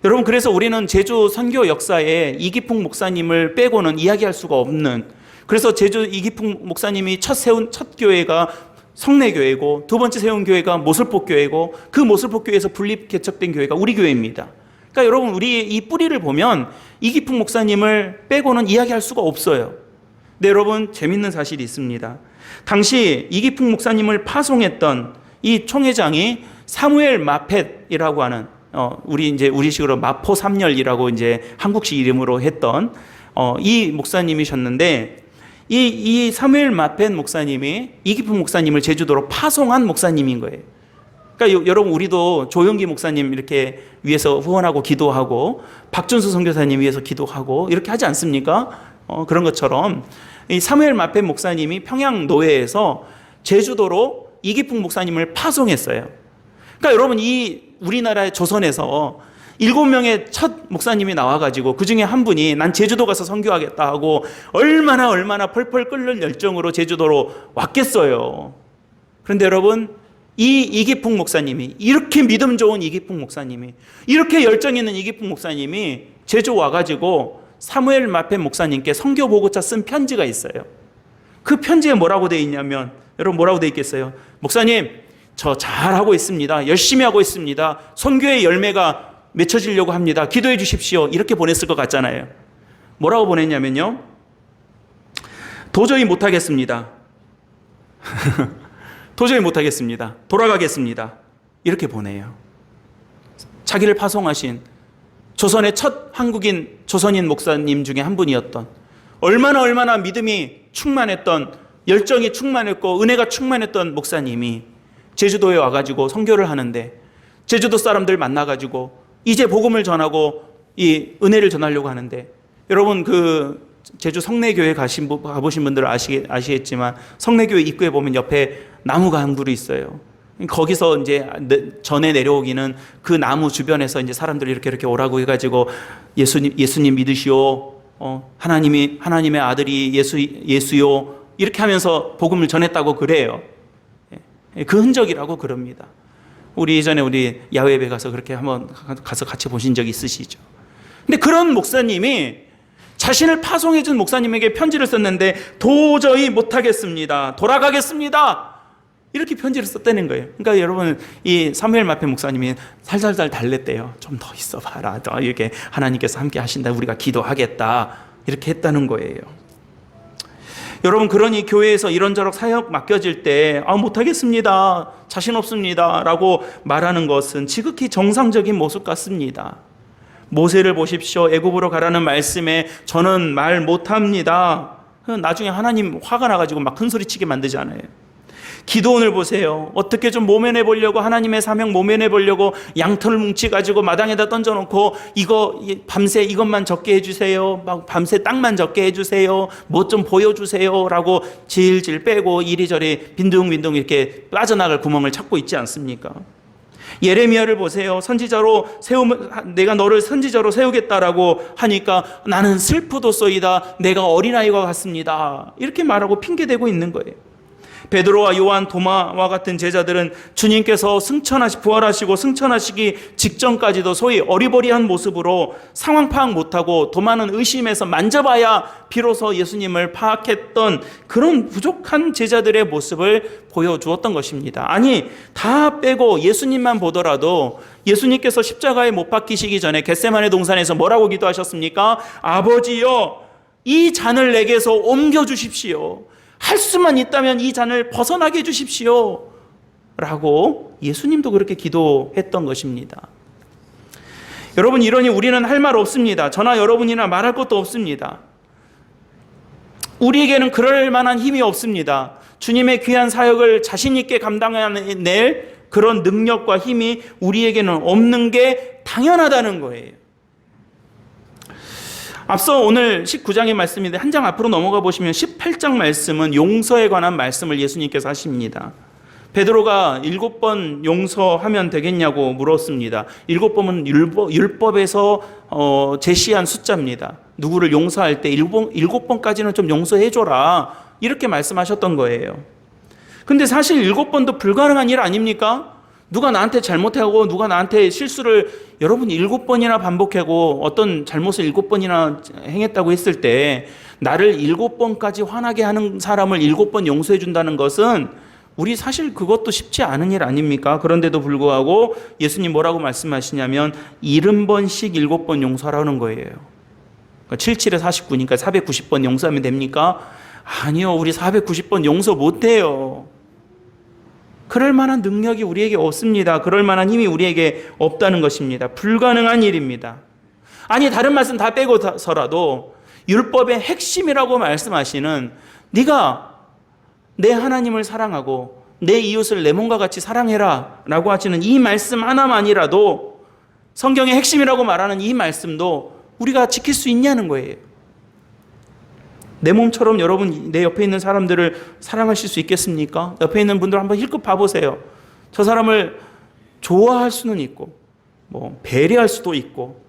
S1: 여러분, 그래서 우리는 제주 선교 역사에 이기풍 목사님을 빼고는 이야기할 수가 없는, 그래서 제주 이기풍 목사님이 세운 첫 교회가 성내교회고, 두 번째 세운 교회가 모슬포교회고, 그 모슬포교회에서 분립 개척된 교회가 우리 교회입니다. 그러니까 여러분, 우리 이 뿌리를 보면 이기풍 목사님을 빼고는 이야기할 수가 없어요. 근데 여러분, 재밌는 사실이 있습니다. 당시 이기풍 목사님을 파송했던 이 총회장이 사무엘 마펫이라고 하는, 우리식으로 마포 삼열이라고 이제 한국식 이름으로 했던 이 목사님이셨는데, 이 사무엘 마펫 목사님이 이기풍 목사님을 제주도로 파송한 목사님인 거예요. 그러니까 여러분, 우리도 조영기 목사님 이렇게 위해서 후원하고 기도하고, 박준수 선교사님 위해서 기도하고 이렇게 하지 않습니까? 그런 것처럼 이 사무엘 마펫 목사님이 평양 노회에서 제주도로 이기풍 목사님을 파송했어요. 그러니까 여러분, 이 우리나라의 조선에서 7명의 첫 목사님이 나와가지고 그 중에 한 분이 난 제주도 가서 선교하겠다 하고 얼마나 펄펄 끓는 열정으로 제주도로 왔겠어요. 그런데 여러분, 이 이기풍 목사님이, 이렇게 믿음 좋은 이기풍 목사님이, 이렇게 열정 있는 이기풍 목사님이 제주 와가지고 사무엘 마페 목사님께 선교 보고차 쓴 편지가 있어요. 그 편지에 뭐라고 되어 있냐면, 여러분 뭐라고 되어 있겠어요? 목사님, 저 잘하고 있습니다. 열심히 하고 있습니다. 선교의 열매가 맺혀지려고 합니다. 기도해 주십시오. 이렇게 보냈을 것 같잖아요. 뭐라고 보냈냐면요, 도저히 못하겠습니다. 도저히 못하겠습니다. 돌아가겠습니다. 이렇게 보내요. 자기를 파송하신 조선의 첫 한국인 조선인 목사님 중에 한 분이었던, 얼마나 믿음이 충만했던, 열정이 충만했고 은혜가 충만했던 목사님이 제주도에 와가지고 선교를 하는데, 제주도 사람들 만나가지고 이제 복음을 전하고 이 은혜를 전하려고 하는데, 여러분 그 제주 성내교회 가보신 분들은 아시겠지만 성내교회 입구에 보면 옆에 나무가 한 그루 있어요. 거기서 이제 전에 내려오기는 그 나무 주변에서 이제 사람들이 이렇게 오라고 해가지고 예수님 믿으시오. 하나님의 아들이 예수요. 이렇게 하면서 복음을 전했다고 그래요. 그 흔적이라고 그럽니다. 우리 예전에 우리 야외배 가서 그렇게 한번 가서 같이 보신 적 있으시죠? 근데 그런 목사님이 자신을 파송해 준 목사님에게 편지를 썼는데, 도저히 못하겠습니다. 돌아가겠습니다. 이렇게 편지를 썼다는 거예요. 그러니까 여러분, 이 사무엘 마페 목사님이 살살살 달랬대요. 좀 더 있어봐라. 이렇게 하나님께서 함께 하신다. 우리가 기도하겠다. 이렇게 했다는 거예요. 여러분, 그러니 교회에서 이런저런 사역 맡겨질 때 못하겠습니다. 자신 없습니다. 라고 말하는 것은 지극히 정상적인 모습 같습니다. 모세를 보십시오. 애굽으로 가라는 말씀에 저는 말 못합니다. 나중에 하나님 화가 나가지고 막 큰 소리 치게 만들지 않아요. 기도원을 보세요. 어떻게 좀 모면해 보려고, 하나님의 사명 모면해 보려고 양털을 뭉치가지고 마당에다 던져놓고, 이거 밤새 이것만 적게 해주세요. 막 밤새 땅만 적게 해주세요. 뭐 좀 보여주세요. 라고 질질 빼고 이리저리 빈둥빈둥 이렇게 빠져나갈 구멍을 찾고 있지 않습니까? 예레미야를 보세요. 내가 너를 선지자로 세우겠다라고 하니까 나는 슬프도소이다. 내가 어린아이와 같습니다. 이렇게 말하고 핑계대고 있는 거예요. 베드로와 요한, 도마와 같은 제자들은 주님께서 부활하시고 승천하시기 직전까지도 소위 어리버리한 모습으로 상황 파악 못하고 도마는 의심해서 만져봐야 비로소 예수님을 파악했던 그런 부족한 제자들의 모습을 보여주었던 것입니다. 아니, 다 빼고 예수님만 보더라도 예수님께서 십자가에 못 박히시기 전에 겟세마네 동산에서 뭐라고 기도하셨습니까? 아버지여, 이 잔을 내게서 옮겨주십시오. 할 수만 있다면 이 잔을 벗어나게 해주십시오. 라고 예수님도 그렇게 기도했던 것입니다. 여러분, 이러니 우리는 할 말 없습니다. 저나 여러분이나 말할 것도 없습니다. 우리에게는 그럴 만한 힘이 없습니다. 주님의 귀한 사역을 자신 있게 감당해낼 그런 능력과 힘이 우리에게는 없는 게 당연하다는 거예요. 앞서 오늘 19장의 말씀인데 한 장 앞으로 넘어가 보시면 18장 말씀은 용서에 관한 말씀을 예수님께서 하십니다. 베드로가 7번 용서하면 되겠냐고 물었습니다. 7번은 율법에서 제시한 숫자입니다. 누구를 용서할 때 7번까지는 좀 용서해줘라, 이렇게 말씀하셨던 거예요. 근데 사실 7번도 불가능한 일 아닙니까? 누가 나한테 잘못하고 누가 나한테 실수를 여러분 7번이나 반복하고 어떤 잘못을 7번이나 행했다고 했을 때 나를 7번까지 화나게 하는 사람을 7번 용서해 준다는 것은 우리 사실 그것도 쉽지 않은 일 아닙니까? 그런데도 불구하고 예수님 뭐라고 말씀하시냐면 70번씩 7번 용서하라는 거예요. 그러니까 77에 49니까 490번 용서하면 됩니까? 아니요, 우리 490번 용서 못해요. 그럴 만한 능력이 우리에게 없습니다. 그럴 만한 힘이 우리에게 없다는 것입니다. 불가능한 일입니다. 아니, 다른 말씀 다 빼고서라도 율법의 핵심이라고 말씀하시는 네가 내 하나님을 사랑하고 내 이웃을 내 몸과 같이 사랑해라 라고 하시는 이 말씀 하나만이라도, 성경의 핵심이라고 말하는 이 말씀도 우리가 지킬 수 있냐는 거예요. 내 몸처럼 여러분 내 옆에 있는 사람들을 사랑하실 수 있겠습니까? 옆에 있는 분들 한번 힐끗 봐보세요. 저 사람을 좋아할 수는 있고 뭐 배려할 수도 있고,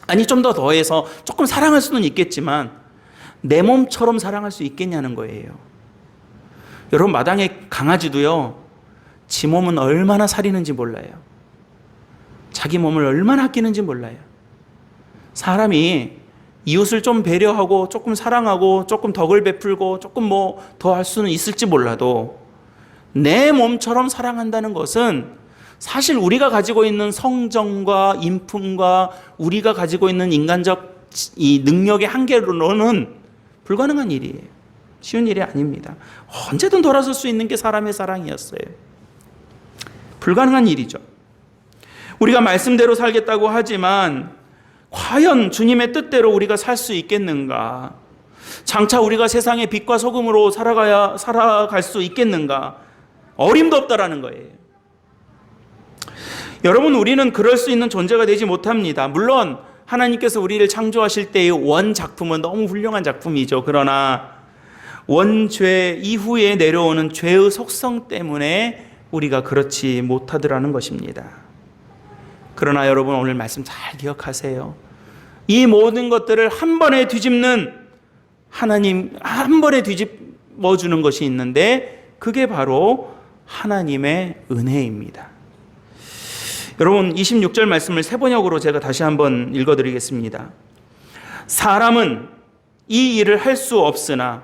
S1: 아니 좀 더 더해서 조금 사랑할 수는 있겠지만 내 몸처럼 사랑할 수 있겠냐는 거예요. 여러분, 마당에 강아지도요, 지 몸은 얼마나 살이는지 몰라요. 자기 몸을 얼마나 아끼는지 몰라요. 사람이 이웃을 좀 배려하고 조금 사랑하고 조금 덕을 베풀고 조금 뭐 더 할 수는 있을지 몰라도 내 몸처럼 사랑한다는 것은 사실 우리가 가지고 있는 성정과 인품과 우리가 가지고 있는 인간적 이 능력의 한계로는 불가능한 일이에요. 쉬운 일이 아닙니다. 언제든 돌아설 수 있는 게 사람의 사랑이었어요. 불가능한 일이죠. 우리가 말씀대로 살겠다고 하지만 과연 주님의 뜻대로 우리가 살 수 있겠는가? 장차 우리가 세상의 빛과 소금으로 살아갈 수 있겠는가? 어림도 없다라는 거예요. 여러분, 우리는 그럴 수 있는 존재가 되지 못합니다. 물론 하나님께서 우리를 창조하실 때의 원작품은 너무 훌륭한 작품이죠. 그러나 원죄 이후에 내려오는 죄의 속성 때문에 우리가 그렇지 못하더라는 것입니다. 그러나 여러분, 오늘 말씀 잘 기억하세요. 이 모든 것들을 한 번에 뒤집는 하나님, 한 번에 뒤집어 주는 것이 있는데 그게 바로 하나님의 은혜입니다. 여러분, 26절 말씀을 세 번역으로 제가 다시 한번 읽어드리겠습니다. 사람은 이 일을 할 수 없으나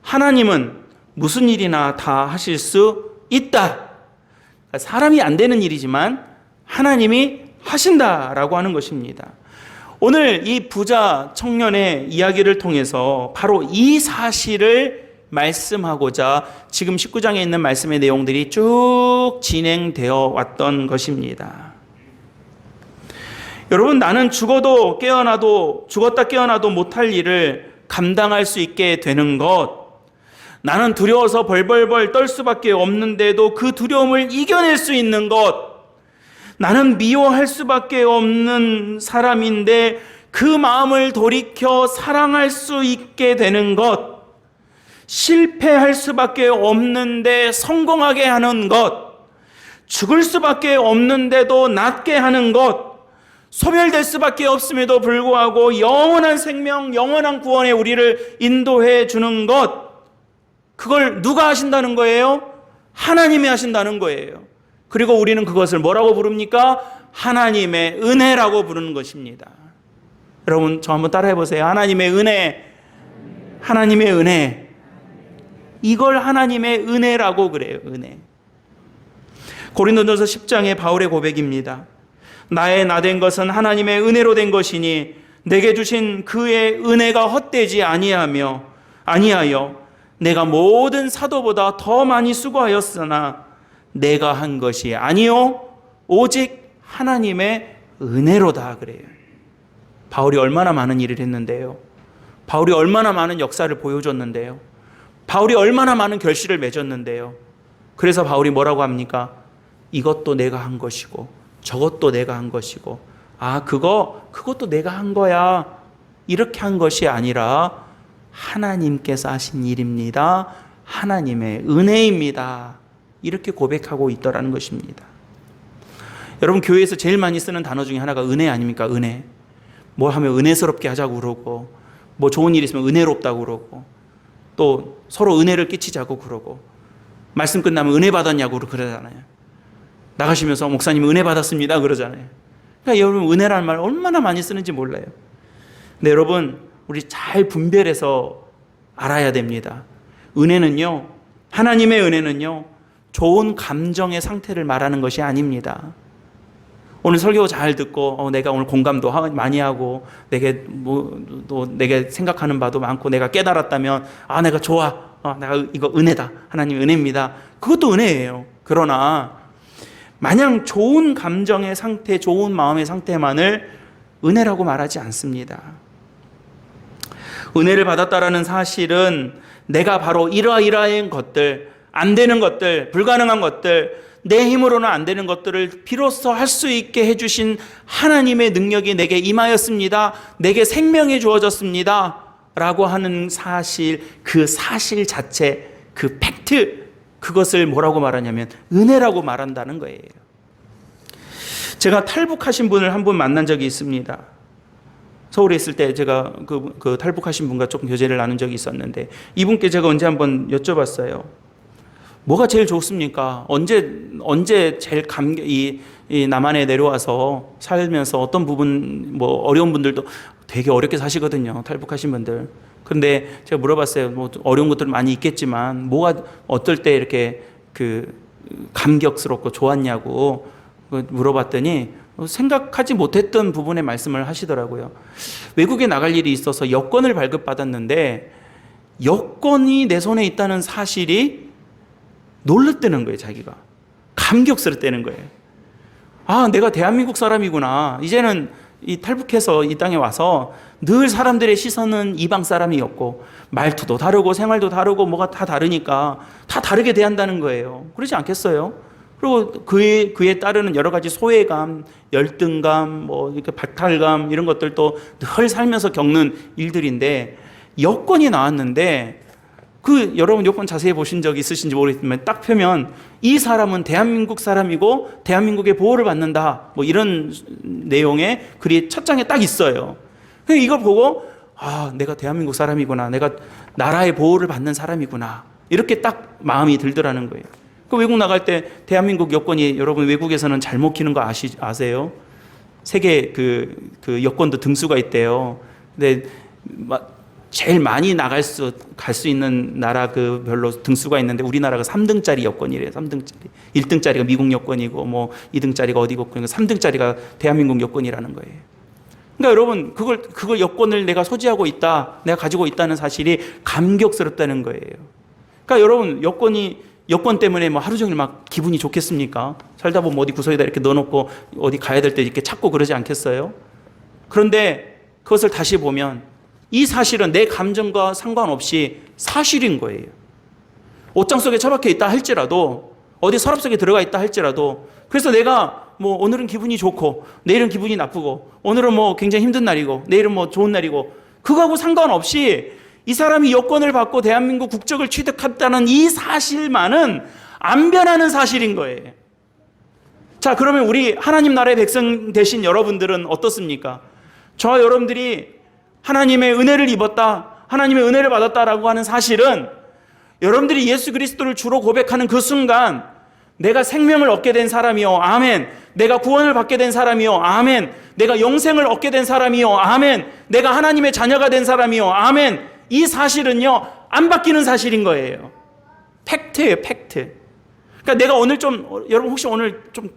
S1: 하나님은 무슨 일이나 다 하실 수 있다. 사람이 안 되는 일이지만 하나님이 하신다라고 하는 것입니다. 오늘 이 부자 청년의 이야기를 통해서 바로 이 사실을 말씀하고자 지금 19장에 있는 말씀의 내용들이 쭉 진행되어 왔던 것입니다. 여러분, 나는 죽었다 깨어나도 못할 일을 감당할 수 있게 되는 것, 나는 두려워서 벌벌벌 떨 수밖에 없는데도 그 두려움을 이겨낼 수 있는 것, 나는 미워할 수밖에 없는 사람인데 그 마음을 돌이켜 사랑할 수 있게 되는 것, 실패할 수밖에 없는데 성공하게 하는 것, 죽을 수밖에 없는데도 낫게 하는 것, 소멸될 수밖에 없음에도 불구하고 영원한 생명, 영원한 구원에 우리를 인도해 주는 것, 그걸 누가 하신다는 거예요? 하나님이 하신다는 거예요. 그리고 우리는 그것을 뭐라고 부릅니까? 하나님의 은혜라고 부르는 것입니다. 여러분, 저 한번 따라해 보세요. 하나님의 은혜, 하나님의 은혜. 이걸 하나님의 은혜라고 그래요. 은혜. 고린도전서 10장의 바울의 고백입니다. 나의 나된 것은 하나님의 은혜로 된 것이니 내게 주신 그의 은혜가 헛되지 아니하여 내가 모든 사도보다 더 많이 수고하였으나 내가 한 것이 아니요 오직 하나님의 은혜로다 그래요. 바울이 얼마나 많은 일을 했는데요. 바울이 얼마나 많은 역사를 보여줬는데요. 바울이 얼마나 많은 결실을 맺었는데요. 그래서 바울이 뭐라고 합니까? 이것도 내가 한 것이고 저것도 내가 한 것이고 그것도 내가 한 거야. 이렇게 한 것이 아니라 하나님께서 하신 일입니다. 하나님의 은혜입니다. 이렇게 고백하고 있더라는 것입니다. 여러분, 교회에서 제일 많이 쓰는 단어 중에 하나가 은혜 아닙니까? 은혜. 뭐 하면 은혜스럽게 하자고 그러고, 뭐 좋은 일 있으면 은혜롭다고 그러고, 또 서로 은혜를 끼치자고 그러고, 말씀 끝나면 은혜 받았냐고 그러잖아요. 나가시면서 목사님 은혜 받았습니다 그러잖아요. 그러니까 여러분, 은혜라는 말 얼마나 많이 쓰는지 몰라요. 근데 여러분, 우리 잘 분별해서 알아야 됩니다. 은혜는요, 하나님의 은혜는요, 좋은 감정의 상태를 말하는 것이 아닙니다. 오늘 설교 잘 듣고 내가 오늘 공감도 많이 하고 내게 생각하는 바도 많고 내가 깨달았다면 내가 좋아, 내가 이거 은혜다, 하나님 은혜입니다. 그것도 은혜예요. 그러나 마냥 좋은 감정의 상태, 좋은 마음의 상태만을 은혜라고 말하지 않습니다. 은혜를 받았다라는 사실은 내가 바로 이러이러한 것들, 안 되는 것들, 불가능한 것들, 내 힘으로는 안 되는 것들을 비로소 할 수 있게 해주신 하나님의 능력이 내게 임하였습니다. 내게 생명이 주어졌습니다. 라고 하는 사실, 그 사실 자체, 그 팩트, 그것을 뭐라고 말하냐면 은혜라고 말한다는 거예요. 제가 탈북하신 분을 한 분 만난 적이 있습니다. 서울에 있을 때 제가 그 탈북하신 분과 조금 교제를 나눈 적이 있었는데 이분께 제가 언제 한번 여쭤봤어요. 뭐가 제일 좋습니까? 언제 제일 이 남한에 내려와서 살면서 어떤 부분, 뭐 어려운 분들도 되게 어렵게 사시거든요. 탈북하신 분들. 그런데 제가 물어봤어요. 뭐 어려운 것들 많이 있겠지만 뭐가 어떨 때 이렇게 감격스럽고 좋았냐고 물어봤더니 생각하지 못했던 부분의 말씀을 하시더라고요. 외국에 나갈 일이 있어서 여권을 발급받았는데 여권이 내 손에 있다는 사실이 놀랐다는 거예요. 자기가 감격스럽다는 거예요. 아, 내가 대한민국 사람이구나. 이제는 이 탈북해서 이 땅에 와서 늘 사람들의 시선은 이방 사람이었고 말투도 다르고 생활도 다르고 뭐가 다 다르니까 다 다르게 대한다는 거예요. 그러지 않겠어요? 그리고 그에 따르는 여러 가지 소외감, 열등감, 뭐 이렇게 박탈감 이런 것들도 늘 살면서 겪는 일들인데 여권이 나왔는데 여러분 여권 자세히 보신 적 있으신지 모르겠지만 딱 펴면 이 사람은 대한민국 사람이고 대한민국의 보호를 받는다. 뭐 이런 내용의 글이 첫 장에 딱 있어요. 이걸 보고 아, 내가 대한민국 사람이구나. 내가 나라의 보호를 받는 사람이구나. 이렇게 딱 마음이 들더라는 거예요. 외국 나갈 때 대한민국 여권이 여러분 외국에서는 잘 먹히는 거 아세요? 세계 그 여권도 등수가 있대요. 근데 제일 많이 갈 수 있는 나라 별로 등수가 있는데 우리나라가 3등짜리 여권이래요. 3등짜리. 1등짜리가 미국 여권이고 뭐 2등짜리가 어디고 3등짜리가 대한민국 여권이라는 거예요. 그러니까 여러분 그걸 여권을 내가 소지하고 있다. 내가 가지고 있다는 사실이 감격스럽다는 거예요. 그러니까 여러분 여권 때문에 뭐 하루 종일 막 기분이 좋겠습니까? 살다 보면 어디 구석에다 이렇게 넣어놓고 어디 가야 될 때 이렇게 찾고 그러지 않겠어요? 그런데 그것을 다시 보면 이 사실은 내 감정과 상관없이 사실인 거예요. 옷장 속에 처박혀 있다 할지라도 어디 서랍 속에 들어가 있다 할지라도 그래서 내가 뭐 오늘은 기분이 좋고 내일은 기분이 나쁘고 오늘은 뭐 굉장히 힘든 날이고 내일은 뭐 좋은 날이고 그거하고 상관없이 이 사람이 여권을 받고 대한민국 국적을 취득했다는 이 사실만은 안 변하는 사실인 거예요. 자, 그러면 우리 하나님 나라의 백성 되신 여러분들은 어떻습니까? 저와 여러분들이 하나님의 은혜를 입었다, 하나님의 은혜를 받았다라고 하는 사실은 여러분들이 예수 그리스도를 주로 고백하는 그 순간 내가 생명을 얻게 된 사람이요, 아멘. 내가 구원을 받게 된 사람이요, 아멘. 내가 영생을 얻게 된 사람이요, 아멘. 내가 하나님의 자녀가 된 사람이요, 아멘. 이 사실은요, 안 바뀌는 사실인 거예요. 팩트예요, 팩트. 그러니까 내가 오늘 여러분 혹시 오늘 좀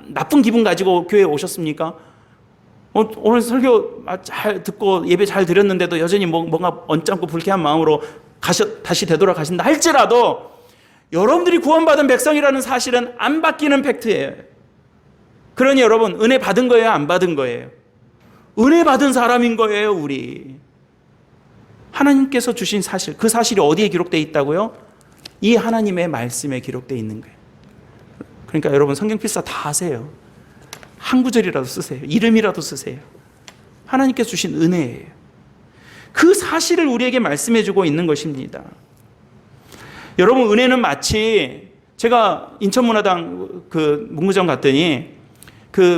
S1: 나쁜 기분 가지고 교회에 오셨습니까? 오늘 설교 잘 듣고 예배 잘 드렸는데도 여전히 뭔가 언짢고 불쾌한 마음으로 다시 되돌아가신다 할지라도 여러분들이 구원받은 백성이라는 사실은 안 바뀌는 팩트예요. 그러니 여러분 은혜 받은 거예요, 안 받은 거예요? 은혜 받은 사람인 거예요, 우리. 하나님께서 주신 사실, 그 사실이 어디에 기록되어 있다고요? 이 하나님의 말씀에 기록되어 있는 거예요. 그러니까 여러분 성경 필사 다 하세요. 한 구절이라도 쓰세요. 이름이라도 쓰세요. 하나님께서 주신 은혜예요. 그 사실을 우리에게 말씀해 주고 있는 것입니다. 여러분 은혜는 마치 제가 인천문화당 문구점 갔더니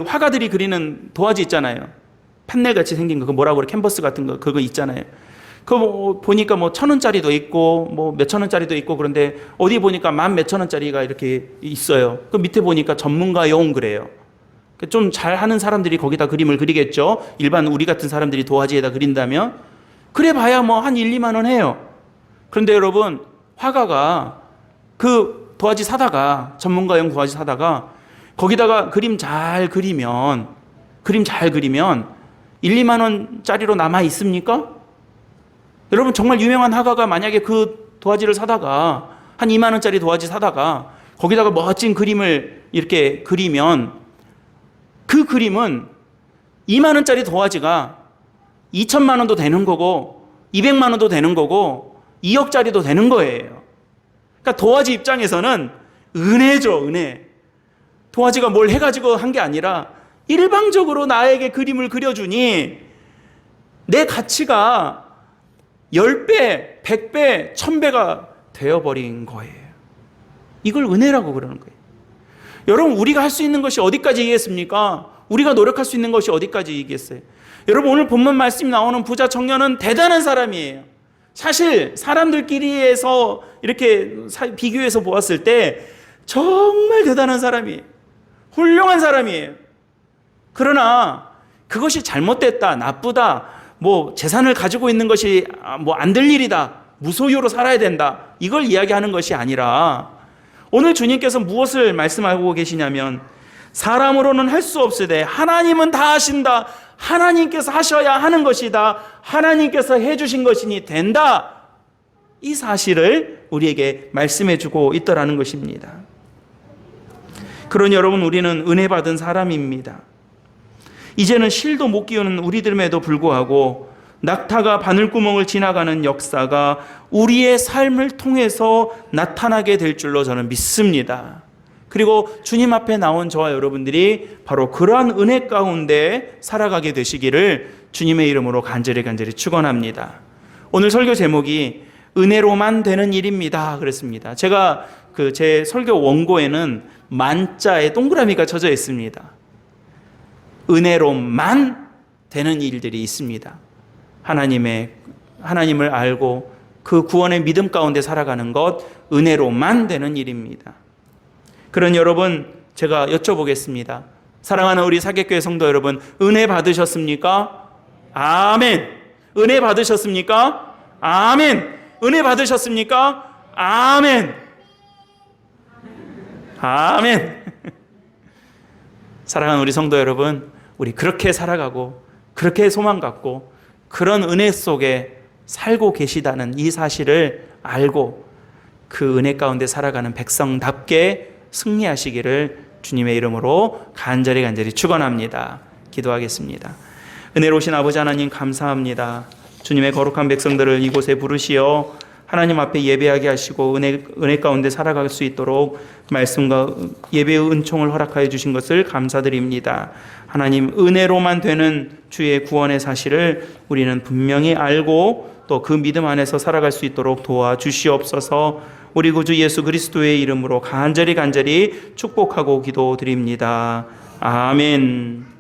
S1: 화가들이 그리는 도화지 있잖아요. 판넬같이 생긴 거, 뭐라고 그래, 캔버스 같은 거, 그거 있잖아요. 그거 보니까 1,000원짜리도 있고 몇천 원짜리도 있고 그런데 어디 보니까 몇천 원짜리가 이렇게 있어요. 그 밑에 보니까 전문가용 그래요. 좀 잘하는 사람들이 거기다 그림을 그리겠죠. 일반 우리 같은 사람들이 도화지에다 그린다면 그래 봐야 한 1, 2만 원 해요. 그런데 여러분 화가가 그 도화지 사다가 전문가용 도화지 사다가 거기다가 그림 잘 그리면 1, 2만 원짜리로 남아 있습니까? 여러분 정말 유명한 화가가 만약에 그 도화지를 사다가 한 2만 원짜리 도화지 사다가 거기다가 멋진 그림을 이렇게 그리면 그 그림은 2만 원짜리 도화지가 2천만 원도 되는 거고 200만 원도 되는 거고 2억짜리도 되는 거예요. 그러니까 도화지 입장에서는 은혜죠, 은혜. 도화지가 뭘 해가지고 한 게 아니라 일방적으로 나에게 그림을 그려주니 내 가치가 10배, 100배, 1000배가 되어버린 거예요. 이걸 은혜라고 그러는 거예요. 여러분 우리가 할 수 있는 것이 어디까지이겠습니까? 우리가 노력할 수 있는 것이 어디까지이겠어요? 여러분 오늘 본문 말씀이 나오는 부자 청년은 대단한 사람이에요. 사실 사람들끼리에서 이렇게 비교해서 보았을 때 정말 대단한 사람이에요. 훌륭한 사람이에요. 그러나 그것이 잘못됐다, 나쁘다, 뭐 재산을 가지고 있는 것이 뭐 안 될 일이다, 무소유로 살아야 된다, 이걸 이야기하는 것이 아니라 오늘 주님께서 무엇을 말씀하고 계시냐면 사람으로는 할 수 없으되 하나님은 다 하신다. 하나님께서 하셔야 하는 것이다. 하나님께서 해주신 것이니 된다. 이 사실을 우리에게 말씀해 주고 있더라는 것입니다. 그러니 여러분, 우리는 은혜 받은 사람입니다. 이제는 실도 못 끼우는 우리들임에도 불구하고 낙타가 바늘구멍을 지나가는 역사가 우리의 삶을 통해서 나타나게 될 줄로 저는 믿습니다. 그리고 주님 앞에 나온 저와 여러분들이 바로 그러한 은혜 가운데 살아가게 되시기를 주님의 이름으로 간절히 축원합니다. 오늘 설교 제목이 은혜로만 되는 일입니다 그랬습니다. 제가 제 설교 원고에는 만자에 동그라미가 쳐져 있습니다. 은혜로만 되는 일들이 있습니다. 하나님을 알고 그 구원의 믿음 가운데 살아가는 것, 은혜로만 되는 일입니다. 그런 여러분, 제가 여쭤보겠습니다. 사랑하는 우리 사귑교회 성도 여러분, 은혜 받으셨습니까? 아멘. 은혜 받으셨습니까? 아멘. 은혜 받으셨습니까? 아멘. 아멘. 사랑하는 우리 성도 여러분, 우리 그렇게 살아가고 그렇게 소망 갖고 그런 은혜 속에 살고 계시다는 이 사실을 알고 그 은혜 가운데 살아가는 백성답게 승리하시기를 주님의 이름으로 간절히 축원합니다. 기도하겠습니다. 은혜로우신 아버지 하나님, 감사합니다. 주님의 거룩한 백성들을 이곳에 부르시어 하나님 앞에 예배하게 하시고 은혜 가운데 살아갈 수 있도록 말씀과 예배의 은총을 허락하여 주신 것을 감사드립니다. 하나님, 은혜로만 되는 주의 구원의 사실을 우리는 분명히 알고 또 그 믿음 안에서 살아갈 수 있도록 도와주시옵소서. 우리 구주 예수 그리스도의 이름으로 간절히 축복하고 기도드립니다. 아멘.